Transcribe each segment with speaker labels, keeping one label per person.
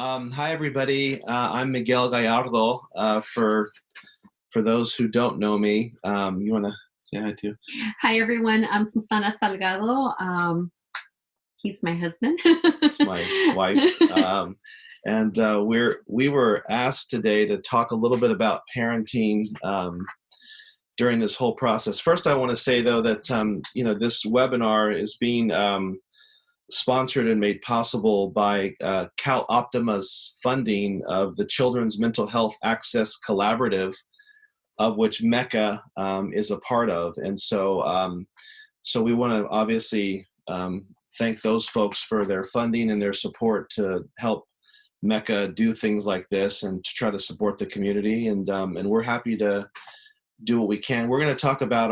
Speaker 1: Hi, everybody. I'm Miguel Gallardo. For those who don't know me, you want to say hi too?
Speaker 2: Hi, everyone. I'm Susana Salgado. He's my husband.
Speaker 1: It's my wife. And we were asked today to talk a little bit about parenting during this whole process. First, I want to say, though, that this webinar is being sponsored and made possible by Cal Optima's funding of the Children's Mental Health Access Collaborative, of which Mecca is a part of. And so we want to obviously thank those folks for their funding and their support to help Mecca do things like this and to try to support the community. And we're happy to do what we can. We're going to talk about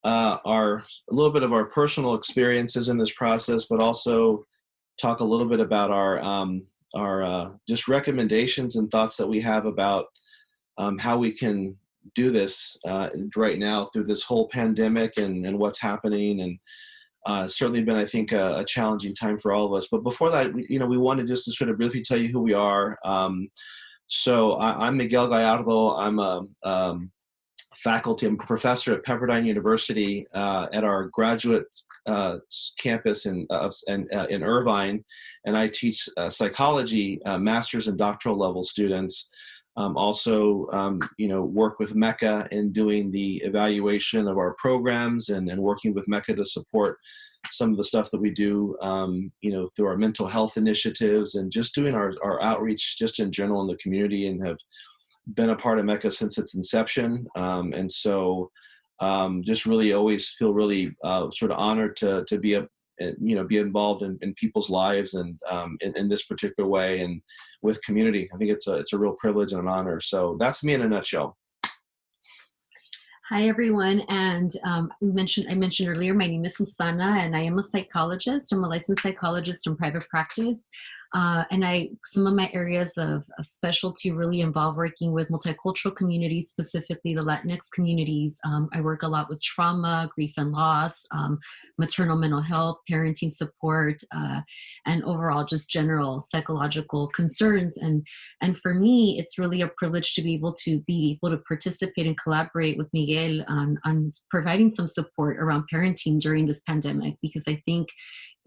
Speaker 1: a little bit of our personal experiences in this process, but also talk a little bit about our just recommendations and thoughts that we have about how we can do this right now through this whole pandemic and what's happening. And certainly been, I think, a challenging time for all of us. But before that, we wanted just to sort of briefly tell you who we are. So I'm Miguel Gallardo. I'm a faculty. I'm a professor at Pepperdine University at our graduate campus in Irvine, and I teach psychology, master's and doctoral level students. Also, work with Mecca in doing the evaluation of our programs and working with Mecca to support some of the stuff that we do, through our mental health initiatives and just doing our outreach just in general in the community, and have been a part of Mecca since its inception. And so just really always feel really sort of honored to be be involved in people's lives and in this particular way and with community. I think it's a real privilege and an honor. So that's me in a nutshell.
Speaker 2: Hi, everyone. And I mentioned earlier, my name is Susana, and I am a psychologist. I'm a licensed psychologist in private practice. Some of my areas of specialty really involve working with multicultural communities, specifically the Latinx communities. I work a lot with trauma, grief and loss, maternal mental health, parenting support, and overall just general psychological concerns. And for me, it's really a privilege to be able to participate and collaborate with Miguel on providing some support around parenting during this pandemic, because I think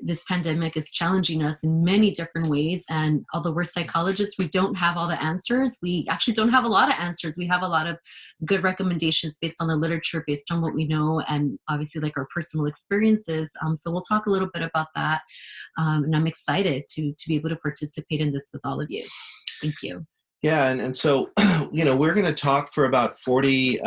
Speaker 2: this pandemic is challenging us in many different ways. And although we're psychologists, we don't have all the answers. We actually don't have a lot of answers. We have a lot of good recommendations based on the literature, based on what we know, and obviously like our personal experiences. So we'll talk a little bit about that. And I'm excited to be able to participate in this with all of you. Thank you.
Speaker 1: Yeah. And so, we're going to talk for about 40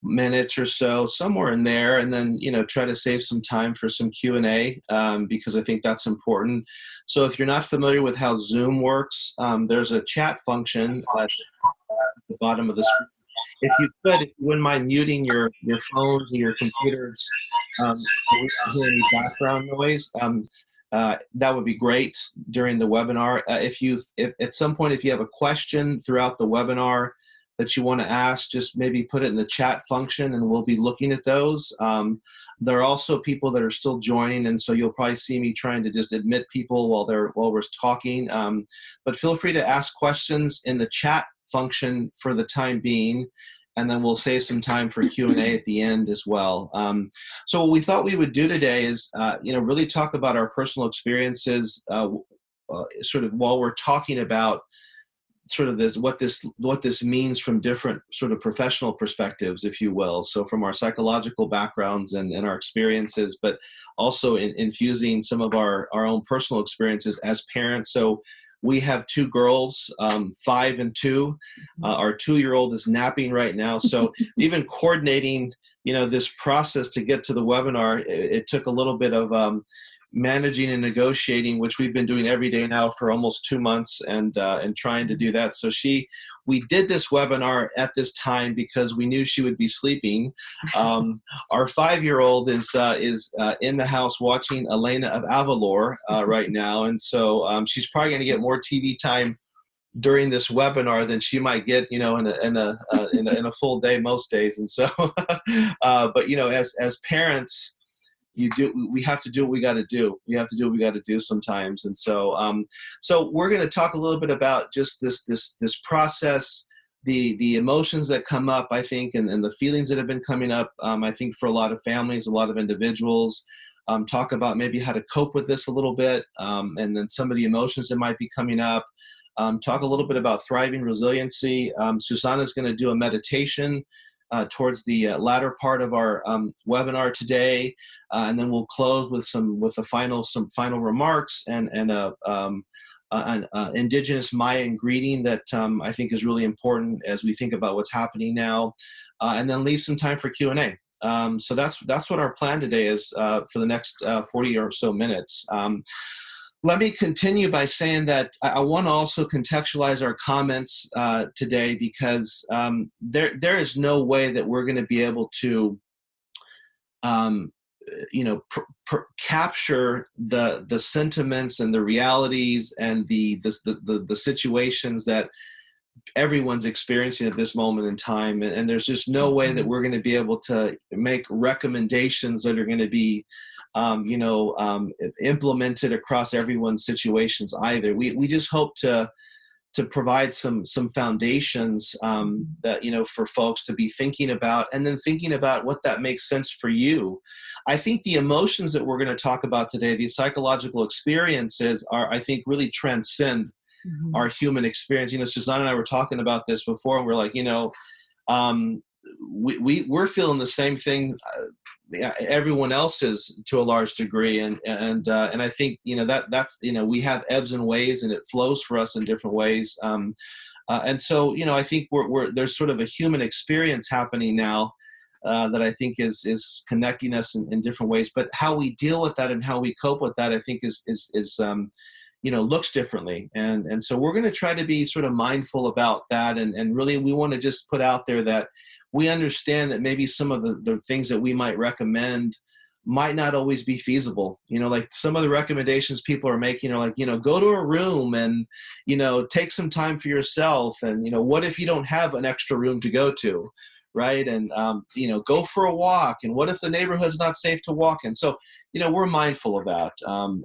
Speaker 1: minutes or so, somewhere in there, and then try to save some time for some Q&A, because I think that's important. So if you're not familiar with how Zoom works, there's a chat function at the bottom of the screen. If you wouldn't mind muting your phones and your computers, so we don't hear any background noise, that would be great during the webinar. If at some point, if you have a question throughout the webinar that you want to ask, just maybe put it in the chat function and we'll be looking at those. There are also people that are still joining, and so you'll probably see me trying to just admit people while we're talking. But feel free to ask questions in the chat function for the time being, and then we'll save some time for Q&A at the end as well. So what we thought we would do today is really talk about our personal experiences sort of while we're talking about sort of what this means from different sort of professional perspectives, if you will. So from our psychological backgrounds and our experiences, but also infusing some of our own personal experiences as parents. So we have two girls, 5 and 2. Our 2-year-old is napping right now. So even coordinating, this process to get to the webinar, it took a little bit of managing and negotiating, which we've been doing every day now for almost 2 months, and trying to do that. So we did this webinar at this time because we knew she would be sleeping. Our 5-year-old is in the house watching Elena of Avalor right now, and so she's probably going to get more TV time during this webinar than she might get, in a full day most days. And so, but as parents, we have to do what we got to do. We have to do what we got to do sometimes. And so we're going to talk a little bit about just this process, the emotions that come up, I think, and the feelings that have been coming up, I think, for a lot of families, a lot of individuals. Talk about maybe how to cope with this a little bit, and then some of the emotions that might be coming up. Talk a little bit about thriving resiliency. Susanna is going to do a meditation towards the latter part of our webinar today, and then we'll close with some final remarks and an indigenous Mayan greeting that I think is really important as we think about what's happening now, and then leave some time for Q&A. So that's what our plan today is for the next 40 or so minutes. Let me continue by saying that I want to also contextualize our comments today, because there is no way that we're going to be able to capture the sentiments and the realities and the situations that everyone's experiencing at this moment in time. And there's just no way that we're going to be able to make recommendations that are going to be implemented across everyone's situations either. We just hope to provide some foundations that, for folks to be thinking about, and then thinking about what that makes sense for you. I think the emotions that we're going to talk about today, these psychological experiences, are, I think, really transcend our human experience. Susanna and I were talking about this before, and we're like, we're feeling the same thing everyone else is to a large degree, and I think that's we have ebbs and waves, and it flows for us in different ways, and so I think there's sort of a human experience happening now that I think is connecting us in different ways, but how we deal with that and how we cope with that, I think is looks differently, and so we're going to try to be sort of mindful about that, and really we want to just put out there that we understand that maybe some of the things that we might recommend might not always be feasible. Like some of the recommendations people are making are like, go to a room and, take some time for yourself. And, what if you don't have an extra room to go to? Right. And, go for a walk. And what if the neighborhood's not safe to walk in? So, we're mindful of that.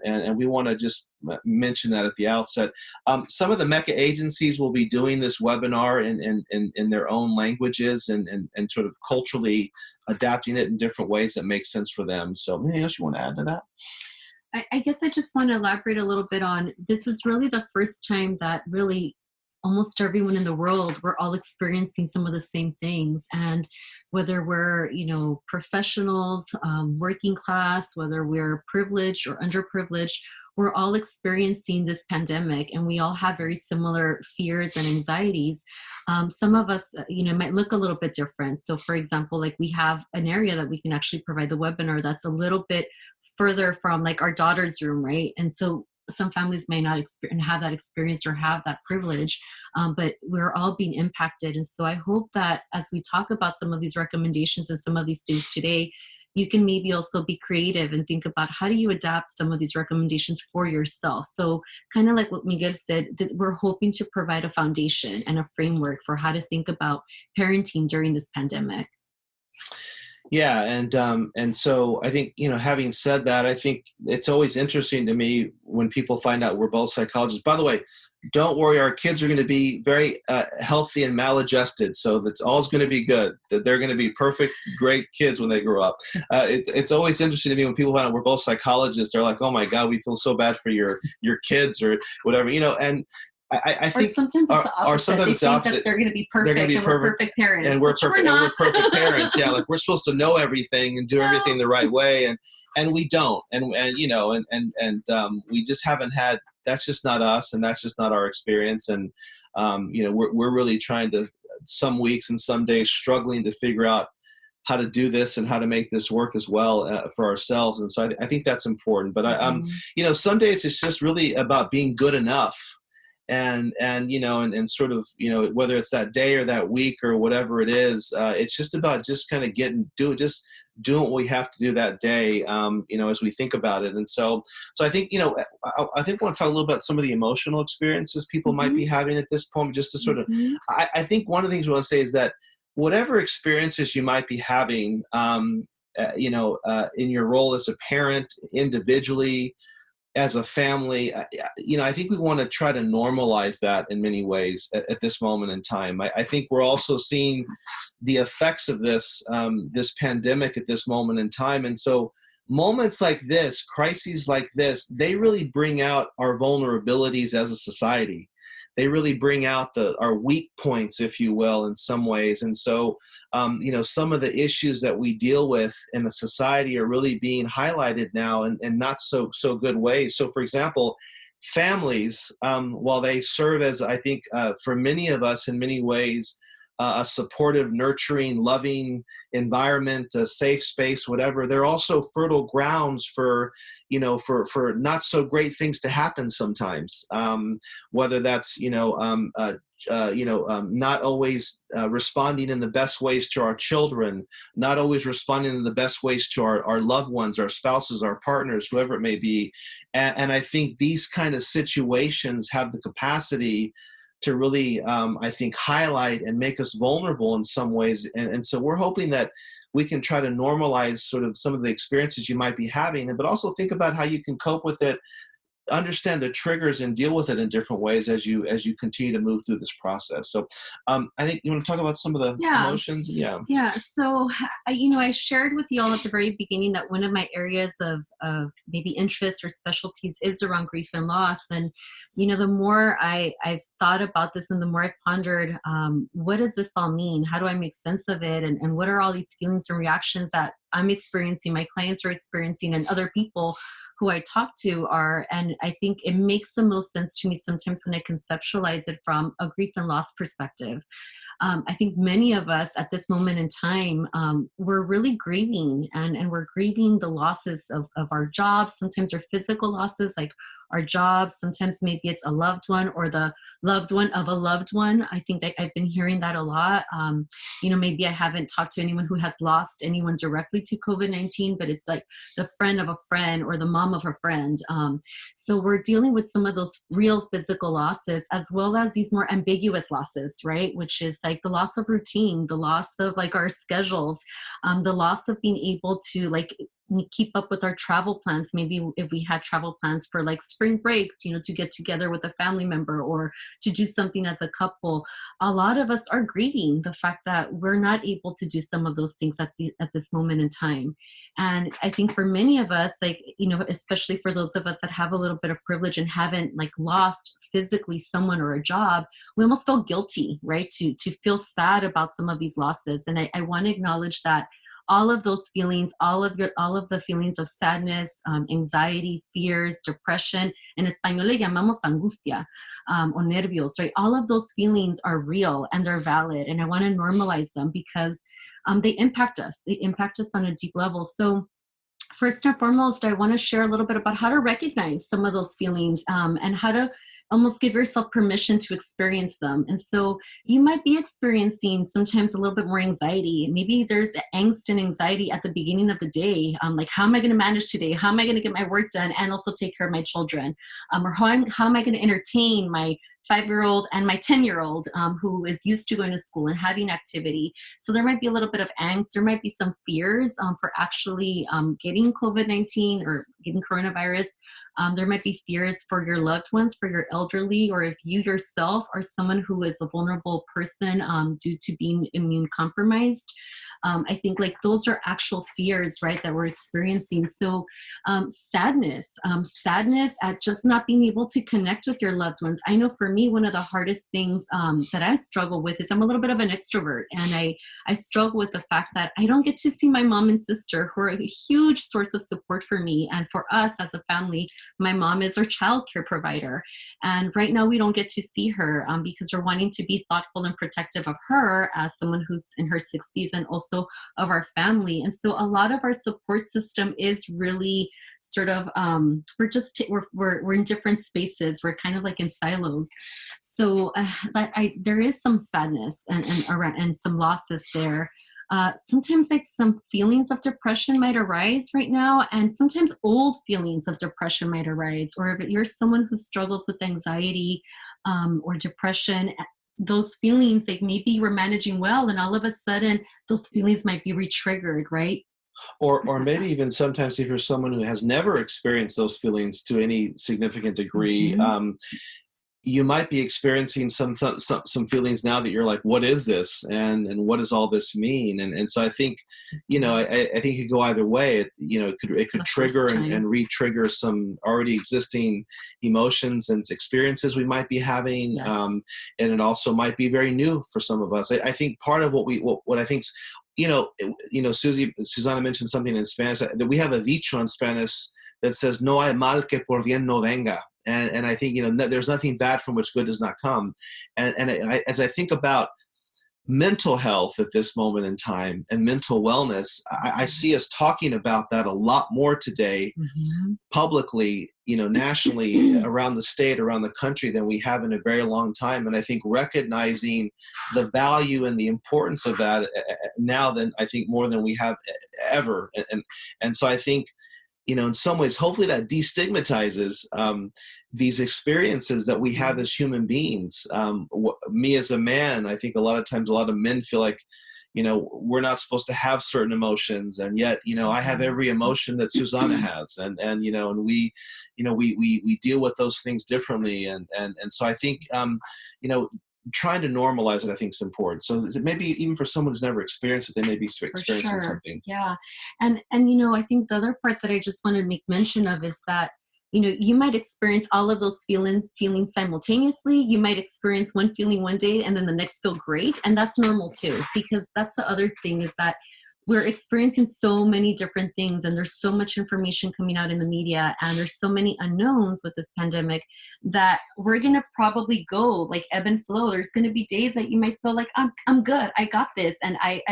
Speaker 1: And we want to just mention that at the outset. Some of the MECA agencies will be doing this webinar in their own languages and sort of culturally adapting it in different ways that make sense for them. So anything else you want to add to that?
Speaker 2: I guess I just want to elaborate a little bit on, this is really the first time that really almost everyone in the world, we're all experiencing some of the same things. And whether we're, professionals, working class, whether we're privileged or underprivileged, we're all experiencing this pandemic, and we all have very similar fears and anxieties. Some of us, might look a little bit different. So for example, like we have an area that we can actually provide the webinar that's a little bit further from like our daughter's room, right? And so some families may not have that experience or have that privilege, but we're all being impacted. And so I hope that as we talk about some of these recommendations and some of these things today, you can maybe also be creative and think about how do you adapt some of these recommendations for yourself. So kind of like what Miguel said, that we're hoping to provide a foundation and a framework for how to think about parenting during this pandemic.
Speaker 1: Yeah, and so I think, having said that, I think it's always interesting to me when people find out we're both psychologists. By the way, don't worry, our kids are going to be very healthy and maladjusted, so that's all's going to be good. That they're going to be perfect, great kids when they grow up. It's always interesting to me when people find out we're both psychologists. They're like, "Oh my God, we feel so bad for your kids," or whatever, and. I think,
Speaker 2: or sometimes it's the opposite.
Speaker 1: Or sometimes
Speaker 2: they think that they're going to be perfect, and we're perfect parents,
Speaker 1: and we're perfect parents. Yeah, like we're supposed to know everything and do everything the right way, and we don't, and we just haven't had. That's just not us, and that's just not our experience, and we're really trying to, some weeks and some days, struggling to figure out how to do this and how to make this work as well for ourselves, and so I think that's important. But some days it's just really about being good enough. And sort of, whether it's that day or that week or whatever it is, it's just about just kind of doing what we have to do that day, as we think about it. And so I think, I think I want to talk a little about some of the emotional experiences people might be having at this point, just to sort of, I think one of the things we want to say is that whatever experiences you might be having, in your role as a parent, individually, as a family. I think we want to try to normalize that in many ways at this moment in time. I think we're also seeing the effects of this pandemic at this moment in time. And so moments like this, crises like this, they really bring out our vulnerabilities as a society. They really bring out our weak points, if you will, in some ways. And so, some of the issues that we deal with in the society are really being highlighted now in not so good ways. So, for example, families, while they serve as, I think, for many of us in many ways, a supportive, nurturing, loving environment, a safe space, whatever, they're also fertile grounds for not so great things to happen sometimes. Whether that's not always responding in the best ways to our children, not always responding in the best ways to our loved ones, our spouses, our partners, whoever it may be. And I think these kind of situations have the capacity to really, I think, highlight and make us vulnerable in some ways. And so we're hoping that we can try to normalize sort of some of the experiences you might be having, but also think about how you can cope with it, understand the triggers, and deal with it in different ways as you continue to move through this process. So I think you want to talk about some of the emotions.
Speaker 2: Yeah. So I shared with you all at the very beginning that one of my areas of maybe interest or specialties is around grief and loss. And the more I've thought about this and the more I've pondered, what does this all mean? How do I make sense of it? And what are all these feelings and reactions that I'm experiencing, my clients are experiencing, and other people who I talk to are. And I think it makes the most sense to me sometimes when I conceptualize it from a grief and loss perspective. I think many of us at this moment in time, we're really grieving, and we're grieving the losses of our jobs. Sometimes they're physical losses, like our jobs. Sometimes maybe it's a loved one or the loved one of a loved one. I think that I've been hearing that a lot. Maybe I haven't talked to anyone who has lost anyone directly to COVID-19, but it's like the friend of a friend or the mom of a friend. So we're dealing with some of those real physical losses, as well as these more ambiguous losses, right? Which is like the loss of routine, the loss of like our schedules, the loss of being able to like keep up with our travel plans. Maybe if we had travel plans for like spring break, to get together with a family member or to do something as a couple. A lot of us are grieving the fact that we're not able to do some of those things at this moment in time. And I think for many of us, like, especially for those of us that have a little bit of privilege and haven't like lost physically someone or a job, we almost feel guilty, right? To feel sad about some of these losses. And I want to acknowledge that all of those feelings, all of the feelings of sadness, anxiety, fears, depression, in español le llamamos angustia, o nervios, right? All of those feelings are real and they're valid. And I want to normalize them because they impact us. They impact us on a deep level. So first and foremost, I want to share a little bit about how to recognize some of those feelings, and how to almost give yourself permission to experience them. And so you might be experiencing sometimes a little bit more anxiety. Maybe there's angst and anxiety at the beginning of the day. Like, how am I going to manage today? How am I going to get my work done and also take care of my children? Or how am I going to entertain my 5-year-old and my 10-year-old who is used to going to school and having activity. So there might be a little bit of angst. There might be some fears for actually getting COVID-19 or getting coronavirus. There might be fears for your loved ones, for your elderly, or if you yourself are someone who is a vulnerable person due to being immune compromised. I think like those are actual fears, right, that we're experiencing. So sadness at just not being able to connect with your loved ones. I know for me, one of the hardest things that I struggle with is I'm a little bit of an extrovert, and I struggle with the fact that I don't get to see my mom and sister, who are a huge source of support for me. And for us as a family, my mom is our childcare provider. And right now we don't get to see her because we're wanting to be thoughtful and protective of her as someone who's in her 60s, and also of our family. And so a lot of our support system is really sort of we're in different spaces. We're kind of like in silos. So there is some sadness and some losses there. Sometimes like some feelings of depression might arise right now, and sometimes old feelings of depression might arise. Or if you're someone who struggles with anxiety or depression, those feelings, like maybe you were managing well and all of a sudden those feelings might be re-triggered, right?
Speaker 1: Or maybe even sometimes if you're someone who has never experienced those feelings to any significant degree,
Speaker 2: Mhm.
Speaker 1: you might be experiencing some feelings now that you're like, what is this, and what does all this mean? And so I think,
Speaker 2: Mhm.
Speaker 1: I think it could go either way. It
Speaker 2: For
Speaker 1: could
Speaker 2: the first
Speaker 1: trigger and
Speaker 2: time.
Speaker 1: re-trigger some already existing emotions and experiences we might be having,
Speaker 2: Yes.
Speaker 1: and it also might be very new for some of us. I think part of what I think, Susanna mentioned something in Spanish, that we have a dicho in Spanish that says "No hay mal que por bien no venga," and I think, there's nothing bad from which good does not come, and as I think about mental health at this moment in time and mental wellness, I
Speaker 2: Mhm.
Speaker 1: see us talking about that a lot more today,
Speaker 2: Mhm.
Speaker 1: publicly, nationally, around the state, around the country, than we have in a very long time. And I think recognizing the value and the importance of that, now than I think more than we have ever. And so I think, in some ways, hopefully that destigmatizes, these experiences that we have as human beings. Me as a man, I think a lot of times, a lot of men feel like, we're not supposed to have certain emotions, and yet, I have
Speaker 2: Mhm.
Speaker 1: every emotion that Susanna has, and we deal with those things differently, and so I think, you know, trying to normalize it, I think, is important. So maybe even for someone who's never experienced it, they may be
Speaker 2: For
Speaker 1: experiencing
Speaker 2: sure.
Speaker 1: something.
Speaker 2: Yeah. And I think the other part that I just want to make mention of is that, you might experience all of those feelings simultaneously. You might experience one feeling one day and then the next feel great. And that's normal too, because that's the other thing, is that we're experiencing so many different things, and there's so much information coming out in the media, and there's so many unknowns with this pandemic, that we're going to probably go like ebb and flow. There's going to be days that you might feel like I'm good, I got this, and I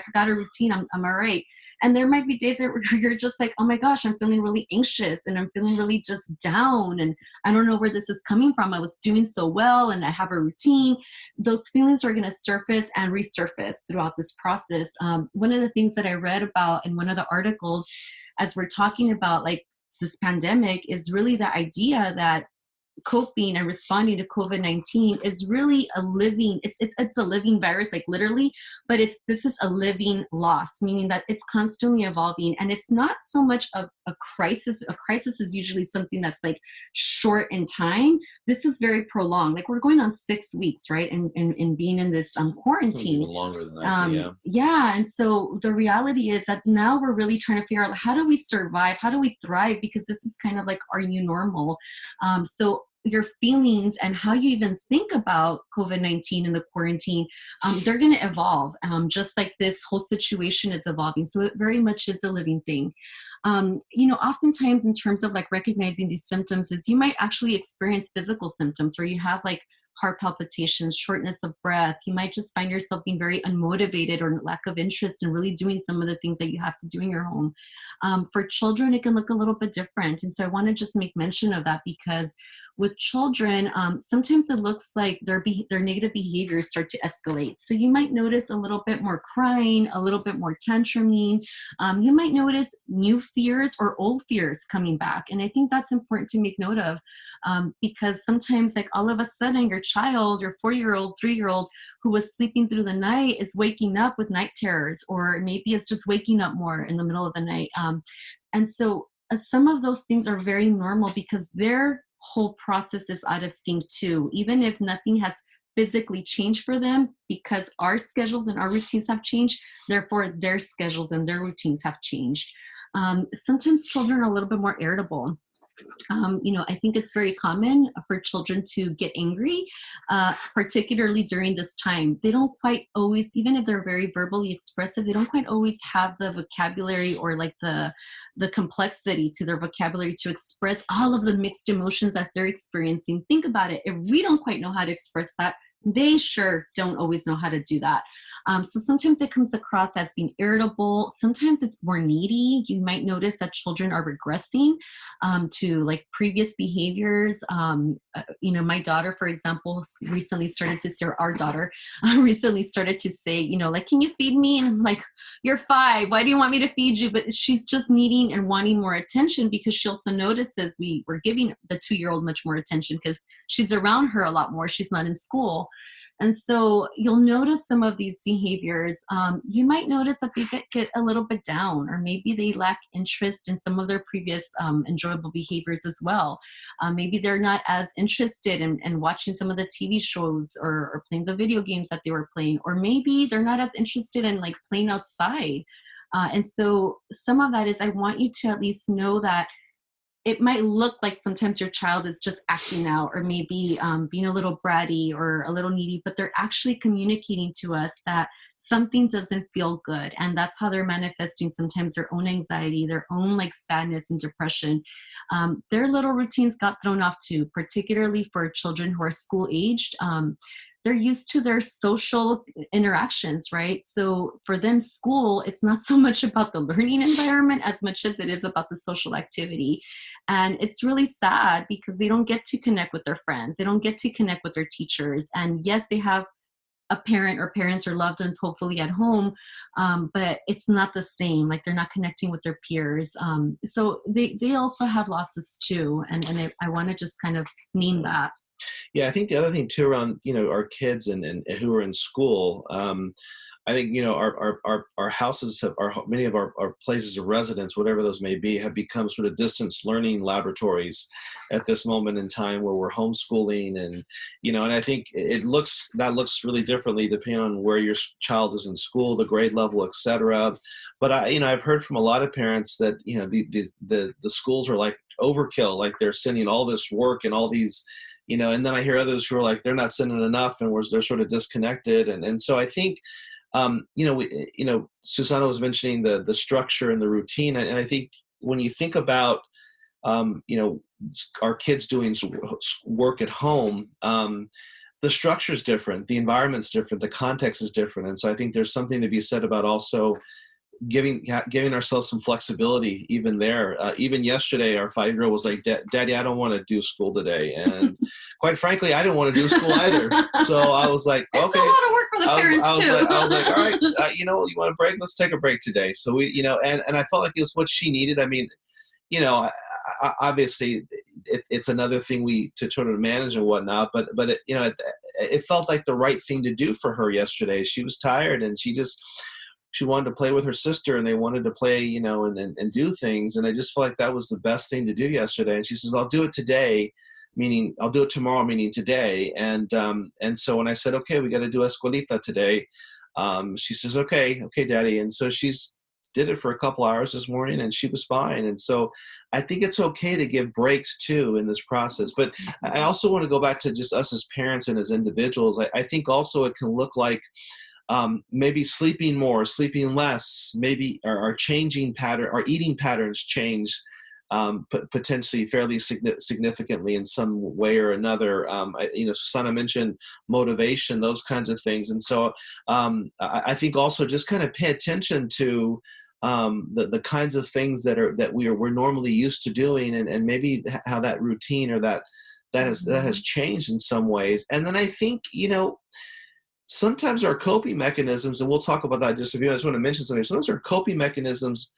Speaker 2: forgot a routine, I'm all right. And there might be days that you're just like, oh my gosh, I'm feeling really anxious, and I'm feeling really just down, and I don't know where this is coming from. I was doing so well and I have a routine. Those feelings are going to surface and resurface throughout this process. One of the things that I read about in one of the articles, as we're talking about like this pandemic, is really the idea that coping and responding to COVID-19 is really a living, it's a living virus, like literally, but this is a living loss, meaning that it's constantly evolving, and it's not so much of a crisis. A crisis is usually something that's like short in time. This is very prolonged. Like we're going on 6 weeks, right? And being in this
Speaker 1: Maybe even
Speaker 2: quarantine.
Speaker 1: longer than that, but yeah.
Speaker 2: Yeah. And so the reality is that now we're really trying to figure out, how do we survive? How do we thrive? Because this is kind of like our new normal. So your feelings and how you even think about COVID-19 and the quarantine, they're going to evolve, just like this whole situation is evolving. So it very much is a living thing. Oftentimes in terms of like recognizing these symptoms, is you might actually experience physical symptoms where you have like heart palpitations, shortness of breath. You might just find yourself being very unmotivated or lack of interest in really doing some of the things that you have to do in your home. For children, it can look a little bit different. And so I want to just make mention of that, because with children, sometimes it looks like their negative behaviors start to escalate. So you might notice a little bit more crying, a little bit more tantruming. You might notice new fears or old fears coming back. And I think that's important to make note of, because sometimes, like all of a sudden, your child, your 4-year-old, 3-year-old who was sleeping through the night is waking up with night terrors, or maybe it's just waking up more in the middle of the night. And so some of those things are very normal, because their whole process is out of sync too, even if nothing has physically changed for them, because our schedules and our routines have changed, therefore their schedules and their routines have changed. Sometimes children are a little bit more irritable. I think it's very common for children to get angry, particularly during this time. They don't quite always, even if they're very verbally expressive, they don't quite always have the vocabulary or like the complexity to their vocabulary to express all of the mixed emotions that they're experiencing. Think about it. If we don't quite know how to express that, they sure don't always know how to do that. So sometimes it comes across as being irritable. Sometimes it's more needy. You might notice that children are regressing to like previous behaviors. My daughter, for example, recently started to say, or our daughter recently started to say, like, can you feed me? And I'm like, you're 5. Why do you want me to feed you? But she's just needing and wanting more attention, because she also notices we were giving the 2-year-old much more attention because she's around her a lot more. She's not in school. And so you'll notice some of these behaviors. You might notice that they get a little bit down, or maybe they lack interest in some of their previous enjoyable behaviors as well. Maybe they're not as interested in watching some of the TV shows, or playing the video games that they were playing, or maybe they're not as interested in like playing outside. And so some of that is, I want you to at least know that it might look like sometimes your child is just acting out, or maybe being a little bratty or a little needy, but they're actually communicating to us that something doesn't feel good. And that's how they're manifesting sometimes their own anxiety, their own like sadness and depression. Their little routines got thrown off too, particularly for children who are school aged. They're used to their social interactions, right? So for them, school, it's not so much about the learning environment as much as it is about the social activity. And it's really sad because they don't get to connect with their friends. They don't get to connect with their teachers. And yes, they have a parent or parents or loved ones hopefully at home, but it's not the same. Like they're not connecting with their peers. So they also have losses too. And I want to just kind of name that.
Speaker 1: Yeah, I think the other thing too around, our kids and who are in school, I think, our houses many of our places of residence, whatever those may be, have become sort of distance learning laboratories at this moment in time where we're homeschooling, and, and I think that looks really differently depending on where your child is in school, the grade level, et cetera. But I've heard from a lot of parents that, the schools are like overkill, like they're sending all this work and all these, and then I hear others who are like, they're not sending enough, and they're sort of disconnected. And so I think, Susanna was mentioning the structure and the routine. And I think when you think about, our kids doing work at home, the structure is different, the environment's different, the context is different. And so I think there's something to be said about also giving ourselves some flexibility even there. Even yesterday, our 5-year-old was like, Daddy, I don't want to do school today. And quite frankly, I didn't want to do school either. So I was like, okay. It's a lot of work for the parents too. I was like, all right, you want a break? Let's take a break today. So we, and I felt like it was what she needed. I mean, obviously it's another thing to sort of manage and whatnot, but it, it felt like the right thing to do for her yesterday. She was tired and she wanted to play with her sister, and they wanted to play, and do things. And I just felt like that was the best thing to do yesterday. And she says, I'll do it today, meaning I'll do it tomorrow, meaning today. And so when I said, okay, we got to do Escuelita today, she says, okay, Daddy. And so she's did it for a couple hours this morning, and she was fine. And so I think it's okay to give breaks too in this process. But I also want to go back to just us as parents and as individuals. I think also it can look like, maybe sleeping more, sleeping less, maybe our changing pattern, our eating patterns change, potentially fairly significantly in some way or another. Susanna mentioned motivation, those kinds of things. And so I think also just kind of pay attention to the kinds of things that we're normally used to doing, and maybe how that routine or that has changed in some ways. And then I think, sometimes our coping mechanisms, and we'll talk about that in just a few, I just want to mention something. Sometimes our coping mechanisms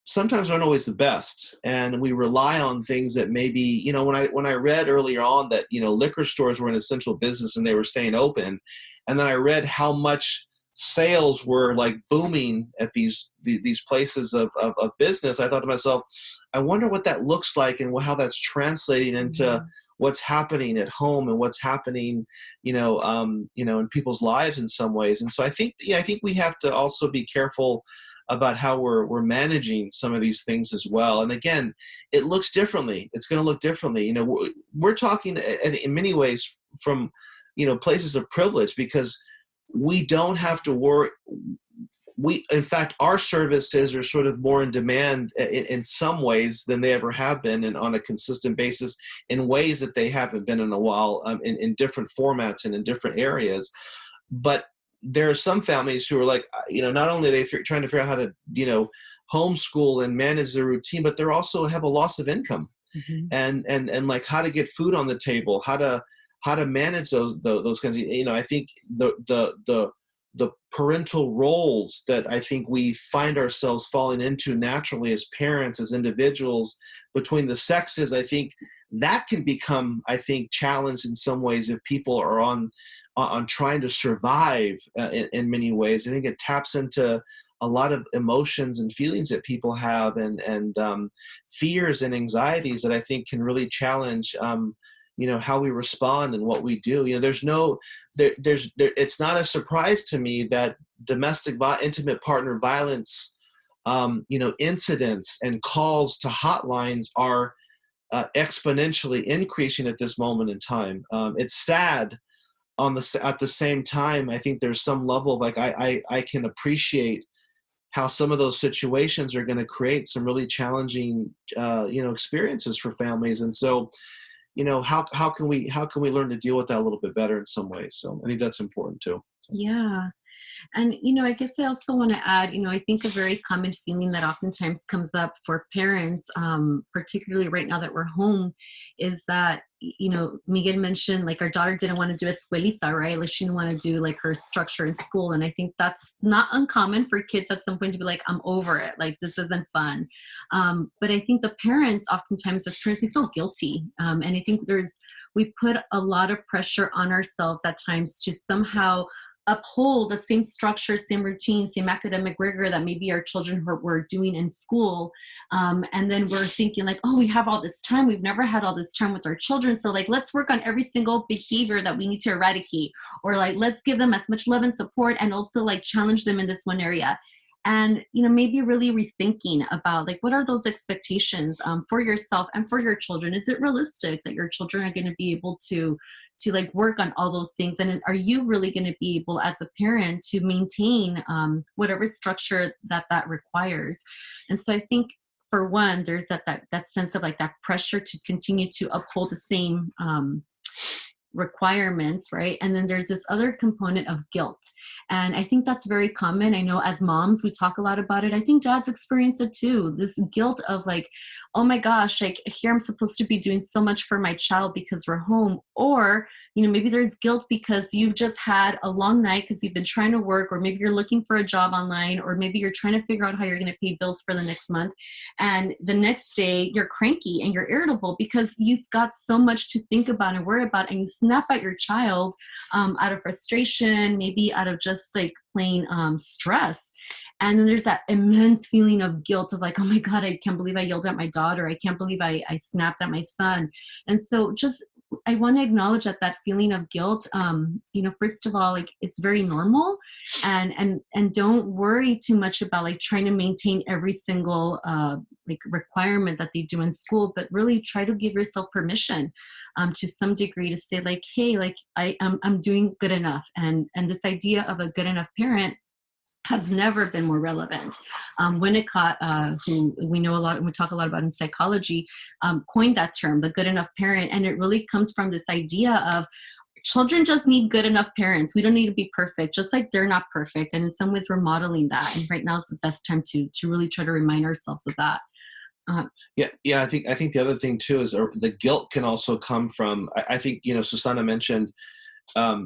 Speaker 1: sometimes aren't always the best. And we rely on things that maybe, when I read earlier on that, liquor stores were an essential business and they were staying open. And then I read how much sales were like booming at these places of business. I thought to myself, I wonder what that looks like and how that's translating into what's happening at home and what's happening, in people's lives in some ways. And so I think we have to also be careful about how we're managing some of these things as well. And again, it looks differently. It's going to look differently. We're talking in many ways from, places of privilege, because we don't have to worry. In fact, our services are sort of more in demand in some ways than they ever have been, and on a consistent basis in ways that they haven't been in a while, in different formats and in different areas. But there are some families who are like, not only are they trying to figure out how to, homeschool and manage their routine, but they're also have a loss of income, and like how to get food on the table, how to manage those kinds of, I think the parental roles that I think we find ourselves falling into naturally as parents, as individuals, between the sexes, I think that can become, I think, challenged in some ways if people are on trying to survive in many ways. I think it taps into a lot of emotions and feelings that people have, and fears and anxieties that I think can really challenge, how we respond and what we do. It's not a surprise to me that intimate partner violence, incidents and calls to hotlines are exponentially increasing at this moment in time. It's sad. At the same time, I think there's some level of like I can appreciate how some of those situations are going to create some really challenging experiences for families. And so, how can we learn to deal with that a little bit better in some ways? So I think that's important too.
Speaker 2: Yeah. And, I guess I also want to add, I think a very common feeling that oftentimes comes up for parents, particularly right now that we're home, is that, Miguel mentioned like our daughter didn't want to do escuelita, right? Like she didn't want to do like her structure in school. And I think that's not uncommon for kids at some point to be like, I'm over it. Like this isn't fun. But I think the parents, oftentimes as parents, we feel guilty. And I think we put a lot of pressure on ourselves at times to somehow uphold the same structure, same routine, same academic rigor that maybe our children were doing in school. And then we're thinking like, oh, we have all this time. We've never had all this time with our children. So like, let's work on every single behavior that we need to eradicate, or like, let's give them as much love and support and also like challenge them in this one area. And, maybe really rethinking about like, what are those expectations for yourself and for your children? Is it realistic that your children are going to be able to like work on all those things? And are you really going to be able as a parent to maintain whatever structure that requires? And so I think for one, there's that sense of like that pressure to continue to uphold the same requirements, right? And then there's this other component of guilt. And I think that's very common. I know as moms, we talk a lot about it. I think dads experience it too. This guilt of like, oh my gosh, like here I'm supposed to be doing so much for my child because we're home. Or, maybe there's guilt because you've just had a long night because you've been trying to work, or maybe you're looking for a job online, or maybe you're trying to figure out how you're going to pay bills for the next month. And the next day you're cranky and you're irritable because you've got so much to think about and worry about, and you snap at your child out of frustration, maybe out of just like plain stress. And then there's that immense feeling of guilt of like, oh my God, I can't believe I yelled at my daughter. I can't believe I snapped at my son. And so I want to acknowledge that feeling of guilt. First of all, like it's very normal, and don't worry too much about like trying to maintain every single like requirement that they do in school, but really try to give yourself permission to some degree to say like, hey, like I'm doing good enough. And this idea of a good enough parent has never been more relevant. Winnicott, who we know a lot and we talk a lot about in psychology, coined that term, the good enough parent. And it really comes from this idea of children just need good enough parents. We don't need to be perfect, just like they're not perfect. And in some ways we're modeling that. And right now is the best time to really try to remind ourselves of that.
Speaker 1: Yeah. I think the other thing too is the guilt can also come from, I think, Susana mentioned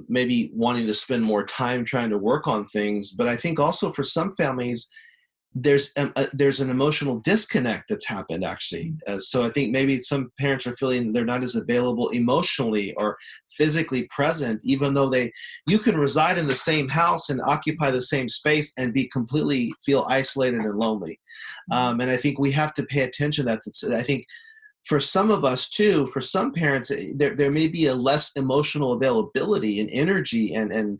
Speaker 1: maybe wanting to spend more time trying to work on things. But I think also for some families, there's an emotional disconnect that's happened actually. So I think maybe some parents are feeling they're not as available emotionally or physically present, even though you can reside in the same house and occupy the same space and be completely feel isolated and lonely. And I think we have to pay attention to that. I think for some of us too, for some parents, there may be a less emotional availability and energy and